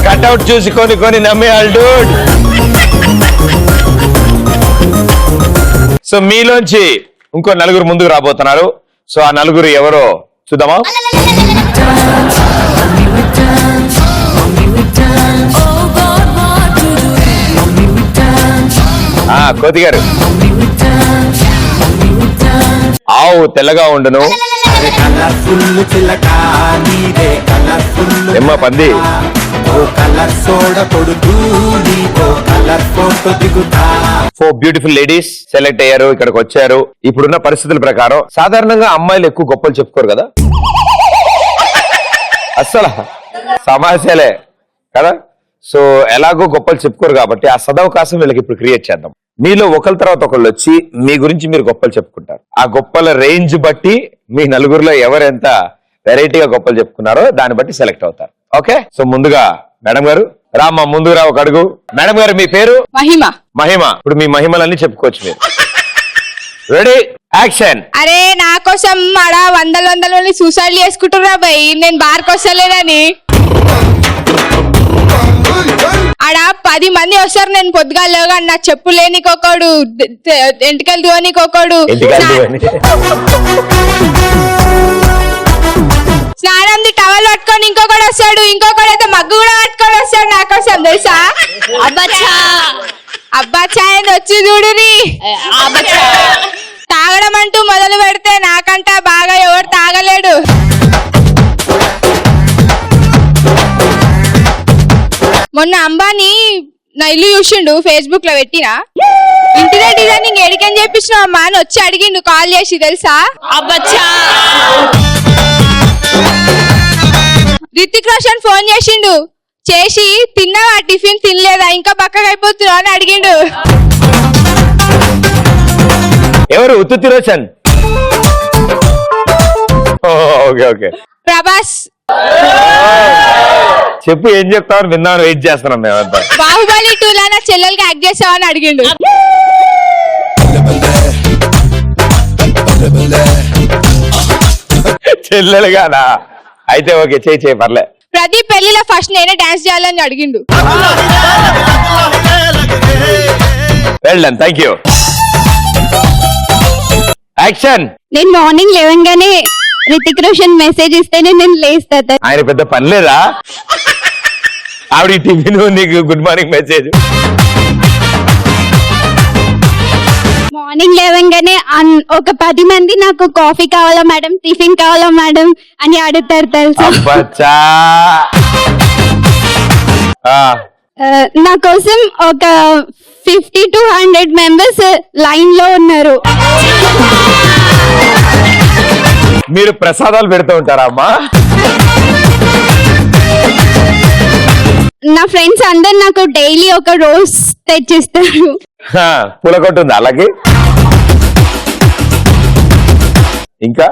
కట్అవుట్ చూసి కొని నమ్మేయాలి డూడ్. సో మీలోంచి ఇంకో నలుగురు ముందుకు రాబోతున్నారు. సో ఆ నలుగురు ఎవరో చూద్దామా? కోతి గారు. ఆవు తెల్లగా ఉండును. ఎమ్మ పంది. ఫోర్ బ్యూటిఫుల్ లేడీస్ సెలెక్ట్ అయ్యారు, ఇక్కడికి వచ్చారు. ఇప్పుడున్న పరిస్థితుల ప్రకారం సాధారణంగా అమ్మాయిలు ఎక్కువ గొప్పలు చెప్పుకోరు కదా, అస్సలు సమస్యలే కదా. సో ఎలాగో గొప్పలు చెప్పుకోరు కాబట్టి ఆ సదవకాశం వీళ్ళకి ఇప్పుడు క్రియేట్ చేద్దాం. మీలో ఒకరి తర్వాత ఒకళ్ళు వచ్చి మీ గురించి మీరు గొప్పలు చెప్పుకుంటారు. ఆ గొప్పల రేంజ్ బట్టి మీ నలుగురిలో ఎవరెంత వెరైటీగా గొప్పలు చెప్పుకున్నారో దాన్ని బట్టి సెలెక్ట్ అవుతారు. ఓకే, సో ముందుగా మేడం గారు రామ్మా, ముందుకు రా ఒక అడుగు. మేడం గారు మీ పేరు? మహిమ. మహిమ. ఇప్పుడు మీ మహిమలన్నీ చెప్పుకోవచ్చు మీరు. Ready, action. అరే నా కోసం ఆడ వందల సూసైడ్ చేసుకుంటున్నా భయ్, నేను బార్కి వస్తలేనని. ఆడ 10 మంది వస్తారు, నేను పొద్దుగాలేగా నా చెప్పు లేనికొకడు, ఎంటికలు దువనికొకడు, స్నానం టవల్ పట్టుకొని ఇంకొకడు వస్తాడు, ఇంకొకడు అయితే మగ్గు కూడా పట్టుకొని వస్తాడు నా కోసం, తెలుసా? అబ్బాచా వచ్చి చూడుని. తాగడం అంటూ మొదలు పెడితే నాకంట బాగా ఎవరు తాగలేడు. మొన్న అంబానీ నా ఇల్లు చూసిండు, ఫేస్బుక్ లో పెట్టినా. ఇంటీరియర్ డిజైనింగ్ ఎడికని చెప్పిన అమ్మా అని వచ్చి అడిగిండు కాల్ చేసి, తెలుసా? రితిక్ రోషన్ ఫోన్ చేసి తిన్నావా, టిఫిన్ తినలేదా, ఇంకా బక్కగా అయిపోతున్నావు అని అడిగిండు. ఎవరు? ఉత్తుత్తి రోషన్. Okay okay. ప్రభాస్. చెప్పు, ఏం చెప్తామని విందామని వెయిట్ చేస్తున్నాం మేమంతా. బాహుబలి 2 లో నా చెల్లెలకి యాక్ట్ చేసావని అడిగిండు. చెల్లెలుగానా? అయితే ఓకే, చేయి పర్లే. ప్రతి పెళ్లిలో ఫస్ట్ నేనే డాన్స్ చేయాలని అడిగిండు. Well done, thank you. Action. నేను మార్నింగ్ లేవగానే రితిక్ రోషన్ మెసేజ్ ఇస్తేనే నేను లేస్తా. ఆయన పెద్ద పని లేదా? ఆవిడ టిఫిన్, నీకు గుడ్ మార్నింగ్ మెసేజ్. మార్నింగ్ లేవగానే ఒక 10 మంది నాకు కాఫీ కావాలా మేడం, టిఫిన్ కావాలా మేడం అని అడుగుతారు, తెలుసా? నా కోసం ఒక 50 to 100 మెంబర్స్ లైన్ లో ఉన్నారు. మీరు ప్రసాదాలు పెడుతూ ఉంటారా అమ్మా? నా ఫ్రెండ్స్ అందరు నాకు డైలీ ఒక రోజ్ తెచ్చిస్తారు. పూల కొట్టుంది అలాగే. ఇంకా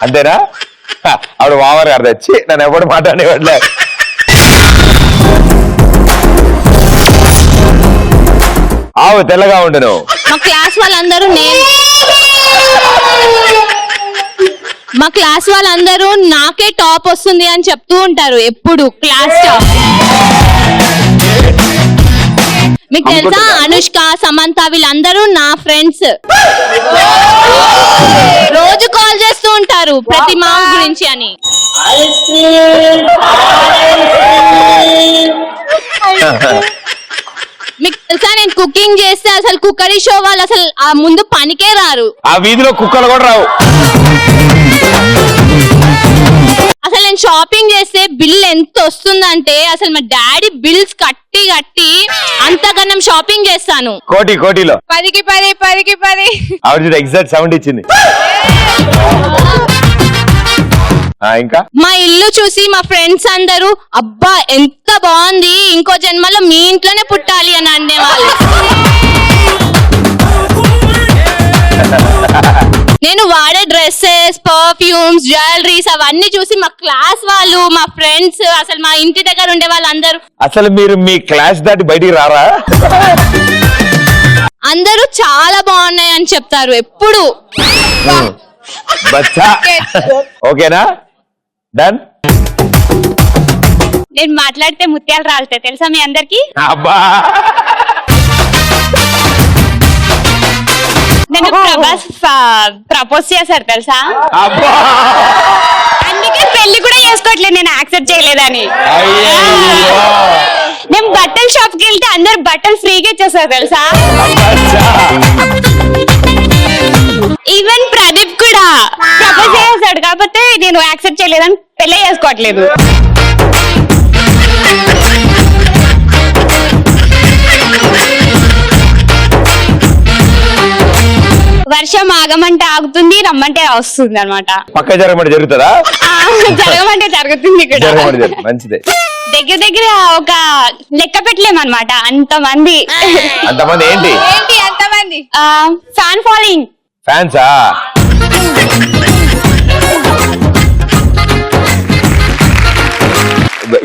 అంతేనా? ఆవిడ వావర్ గారు తెచ్చి నన్ను ఎవడు మాట్లాడేవాళ్ళే. ఆవు తెల్లగా ఉండును. మా క్లాస్ వాళ్ళందరూ నాకే టాప్ వస్తుంది అని చెప్తూ ఉంటారు ఎప్పుడు క్లాస్ టాప్. మీకు తెలుసా, అనుష్క, సమంత వీళ్ళందరూ నా ఫ్రెండ్స్. రోజు కాల్ చేస్తూ ఉంటారు ప్రతి మా గురించి అని. మీకు తెలుసా, నేను కుకింగ్ చేస్తే అసలు కుక్కరీ షో వాళ్ళు అసలు ఆ ముందు పనికే రారు. ఆ వీధిలో కుక్కలు కూడా రావు. అసలు నేను షాపింగ్ చేస్తే బిల్ ఎంత వస్తుందంటే అసలు మా డాడీ బిల్స్ కట్టి అంతకన్నా షాపింగ్ చేస్తాను. కోటిలో 10కి 10. ఆవిడ ఎగ్జాక్ట్ సౌండ్ ఇచ్చింది. ఇంకా మా ఇల్లు చూసి మా ఫ్రెండ్స్ అందరూ అబ్బా ఎంత బాగుంది, ఇంకో జన్మలో మీ ఇంట్లోనే పుట్టాలి అని అనేవాళ్ళు. నేను వాడే డ్రెస్సెస్, పర్ఫ్యూమ్స్, జ్యువెలరీస్ అవన్నీ చూసి మా క్లాస్ వాళ్ళు, మా ఫ్రెండ్స్, అసలు మా ఇంటి దగ్గర ఉండే వాళ్ళందరూ అసలు మీరు మీ క్లాస్ దాటి బయటికి రారా? అందరూ చాలా బాగున్నాయి అని చెప్తారు ఎప్పుడు. బచ్చా ఓకేనా? డన్. నేను మాట్లాడితే ముత్యాలు రాలుతాయి తెలుసా మీ అందరికి. అబ్బా నేను ప్రభాస్ ప్రపోజ్ చేశారు తెలుసా. అబ్బా అందుకే పెళ్లి కూడా చేసుకోవట్లేదు, నేను యాక్సెప్ట్ చేయలేదని. అయ్యయ్యో. నేను బట్టల షాప్ కి వెళ్తే అందరు బట్టలు ఫ్రీగా ఇచ్చేస్తారు తెలుసా. బచ్చా. ఈవెన్ ప్రదీప్ కూడా ప్రపోజ్ చేశాడు కాకపోతే నేను యాక్సెప్ట్ చేయలేదని పెళ్లి చేసుకోవట్లేదు. వర్షం ఆగమంటే ఆగుతుంది, రమ్మంటే వస్తుంది అనమాట. పక్క జరగమంటే జరుగుతుందా? జరగమంటే జరుగుతుంది కూడా. జరగమంటే మంచిదే. దగ్గర దగ్గర ఒక లెక్క పెట్టలేమన్నమాట అంతమంది. అంతమంది ఏంటి అంతమంది ఫ్యాన్ ఫాలోయింగ్. ఫ్యాన్సా?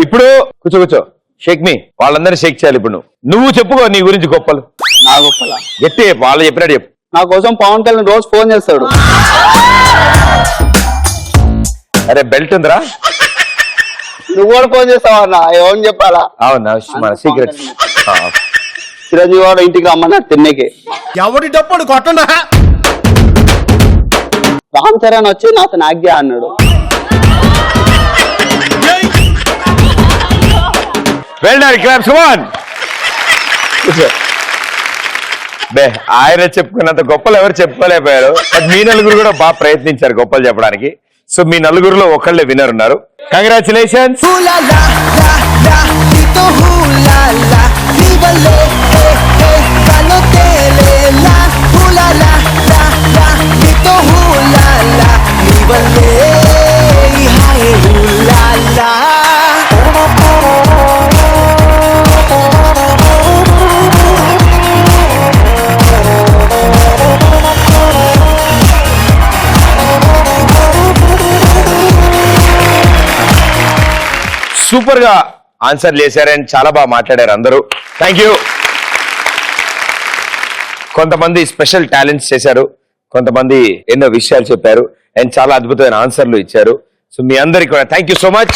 ఇప్పుడు కూర్చో షేక్ మీ. వాళ్ళందరూ షేక్ చేయాలి. ఇప్పుడు నువ్వు చెప్పుకో నీ గురించి గొప్పలు. నా గొప్పలా గట్టి చెప్పు, వాళ్ళు చెప్పినట్టు చెప్పు. నా కోసం పవన్ కళ్యాణ్ రోజు ఫోన్ చేస్తాడు. అరే బెల్ట్ ఉందిరా? నువ్వు కూడా ఫోన్ చేస్తావా అన్న? ఏమని చెప్పాలా? అవునా మన సీక్రెట్. చిరంజీవి వాడు ఇంటికి రమ్మన్నాడు తిన్నేకి. ఎవడి డప్పుడు కొట్టనా? రామ్ చరణ్ వచ్చి నాతో నాగ్యా అన్నాడు. Well done, claps, come on. బే ఆయన చెప్పుకున్నంత గొప్పలు ఎవరు చెప్పుకోలేకపోయారు. బట్ మీ నలుగురు కూడా బాగా ప్రయత్నించారు గొప్పలు చెప్పడానికి. సో మీ నలుగురులో ఒకళ్ళే విన్నర్ ఉన్నారు. కంగ్రాచులేషన్స్. సూపర్ గా ఆన్సర్ చేశారు అండ్ చాలా బాగా మాట్లాడారు అందరూ. Thank you. కొంతమంది స్పెషల్ టాలెంట్స్ చేశారు, కొంతమంది ఎన్నో విషయాలు చెప్పారు అండ్ చాలా అద్భుతమైన ఆన్సర్లు ఇచ్చారు. సో మీ అందరికి కూడా థ్యాంక్ యూ సో మచ్.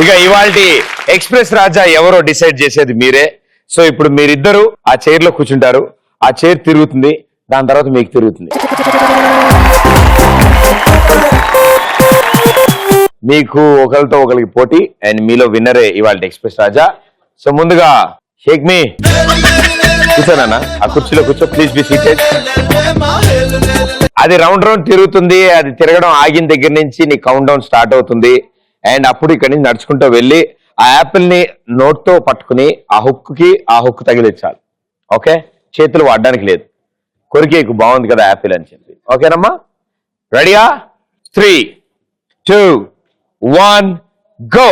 ఇక ఇవాల్టి ఎక్స్ప్రెస్ రాజా ఎవరో డిసైడ్ చేసేది మీరే. సో ఇప్పుడు మీరిద్దరు ఆ చైర్ లో కూర్చుంటారు, ఆ చైర్ తిరుగుతుంది, దాని తర్వాత మీకు తిరుగుతుంది. మీకు ఒకరితో ఒకరికి పోటీ అండ్ మీలో విన్నరే ఇవాళ ఎక్స్ప్రెస్ రాజా. సో ముందుగా షేక్ మీ కూర్చోనన్నా, ఆ కుర్చీలో కూర్చో. Please be seated. అది రౌండ్ రౌండ్ తిరుగుతుంది. అది తిరగడం ఆగిన దగ్గర నుంచి నీ కౌంట్ డౌన్ స్టార్ట్ అవుతుంది. అండ్ అప్పుడు ఇక్కడి నుంచి నడుచుకుంటూ వెళ్ళి ఆ యాపిల్ ని నోట్ తో పట్టుకుని ఆ హుక్ తగిలించాలి. ఓకే, చేతులు వాడడానికి లేదు. కొరికేకు బాగుంది కదా యాపిల్ అని చెప్పి. ఓకేనమ్మా, రెడీయా? 3, 2, 1 go.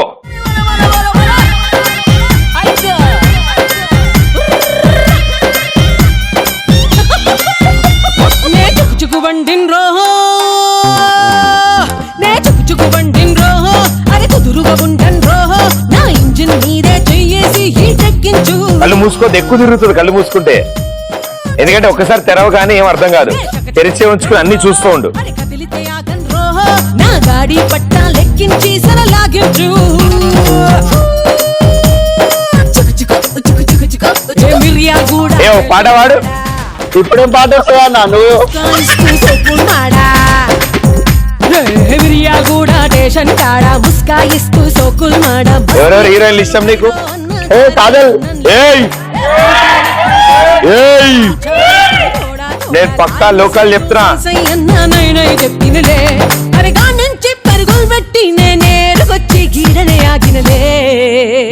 కళ్ళు మూసుకోవద్దు, ఎక్కువ తిరుగుతుంది కళ్ళు మూసుకుంటే. ఎందుకంటే ఒక్కసారి తెరవగానే ఏం అర్థం కాదు. తెరిచే ఉంచుకుని అన్ని చూస్తూ ఉండు. నా గాడి పట్టా లెక్కించి సరలాగించు. ఏ పాట వాడు. ఇప్పుడేం పాట వస్తుందా అన్న? నువ్వు ఎవరెవరు హీరోయిన్లు ఇష్టం నీకు? కాజల్. నేను పక్కా లోకల్ చెప్తున్నా.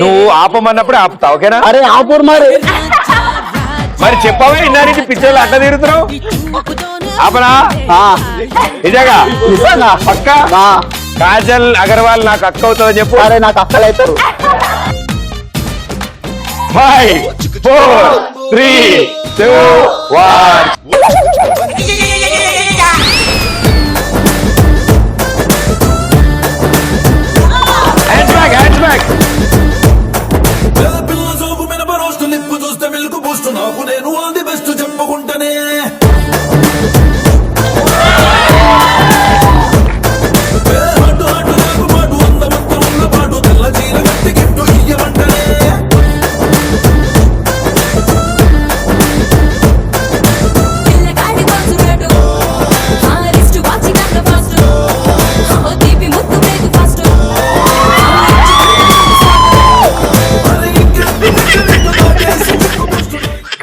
నువ్వు ఆపమన్నప్పుడే ఆపుతా. ఓకేనా? అరే ఆపూర్ మరి చెప్పవే ఇన్నారికి పిచ్చర్లు అట్లా తిరుగుతున్నావు. ఆపనా? నిజంగా పక్కా? కాజల్ అగర్వాల్ నాకు అక్క అవుతుందని చెప్పు. అరే నాకు అక్కలు అవుతారు. 5, 4, 3, 2, 1.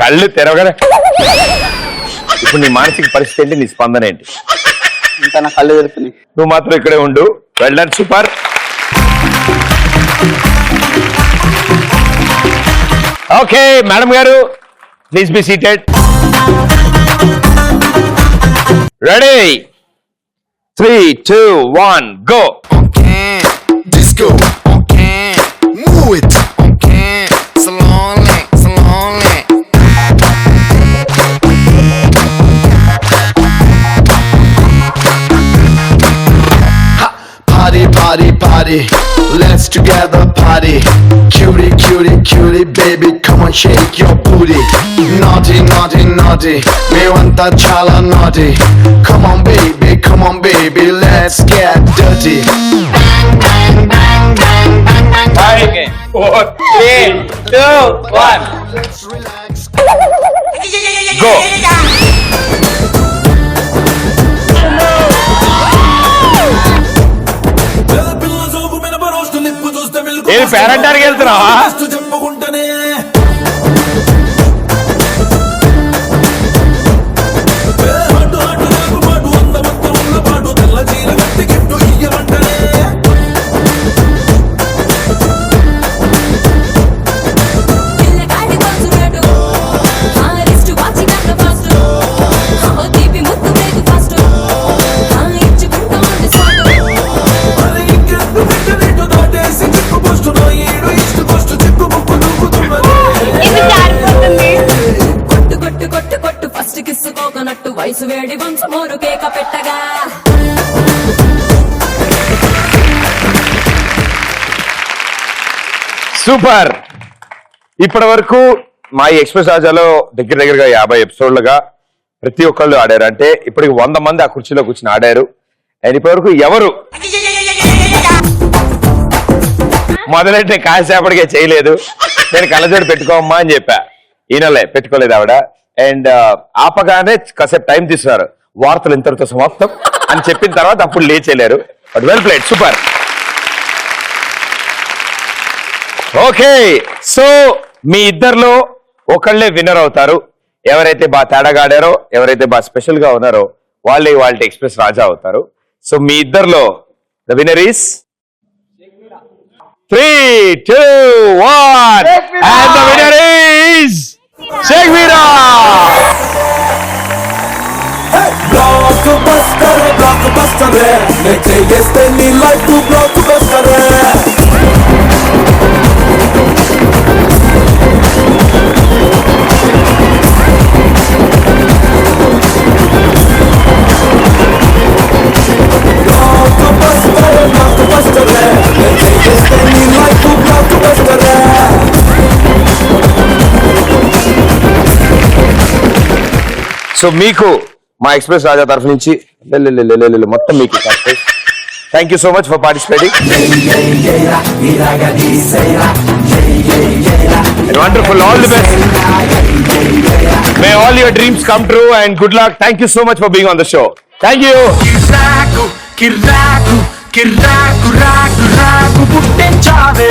కళ్ళు తెరవగానే ఇప్పుడు నీ మానసిక పరిస్థితి ఏంటి, నీ స్పందన ఏంటి? ఇంకా నా కళ్ళు తెరుపుని. నువ్వు మాత్రం ఇక్కడే ఉండు. Well done, super. Okay madam గారు, please be seated. Ready, 3, 2, 1 go. Disco, move it, slowly, slowly. Party, party, party, let's together party. Cutie, cutie, cutie, baby, come on, shake your booty. Naughty, naughty, naughty, me want that chala naughty. Come on, baby, let's get dirty. Bang, bang, bang, bang, bang, bang, bang. 4, 3, 2, 1 Let's relax. go. ఏది పేరంటానికి వెళ్తున్నావా? వయసు వేడి వంశ మోరు కేక పెట్టగా. Super. ఇప్పటి వరకు మా ఈ ఎక్స్ప్రెస్ రాజాలో దగ్గరగా 50 ఎపిసోడ్లుగా ప్రతి ఒక్కళ్ళు ఆడారు. అంటే ఇప్పటికి 100 మంది ఆ కుర్చీలో కూర్చుని ఆడారు. అండ్ ఇప్పటి వరకు ఎవరు మొదలెట్టే కాసేపటికే చేయలేదు. నేను కళ్ళజోడు పెట్టుకోమ్మా అని చెప్పా, ఈయనలే పెట్టుకోలేదు ఆవిడ. అండ్ ఆపగానే కాసేపు టైం తీసుకున్నారు. వార్తలు ఇంతటితో సమాప్తం అని చెప్పిన తర్వాత అప్పుడు లేచేయలేరు. But well played, super. Okay, so మీ ఇద్దరిలో ఒకళ్ళే విన్నర్ అవుతారు. ఎవరైతే బాగా తేడాగా ఆడారో, ఎవరైతే బాగా స్పెషల్ గా ఉన్నారో వాళ్ళే వాళ్ళ ఎక్స్ప్రెస్ రాజా అవుతారు. సో మీ ఇద్దరిలో the winner is 3, 2, 1 and the winner is Shakmeera. Blockbuster, next yesterday me life to blockbuster. So మీకు మా ఎక్స్ప్రెస్ రాజా తరఫు నుంచి మొత్తం మీకు thank you so much for participating. Wonderful, all the best. May all your dreams come true and good luck. Thank you so much for being on the show. Thank you. కిర్రాకు కిర్రాకు రాకు రాకు పుట్టించావే.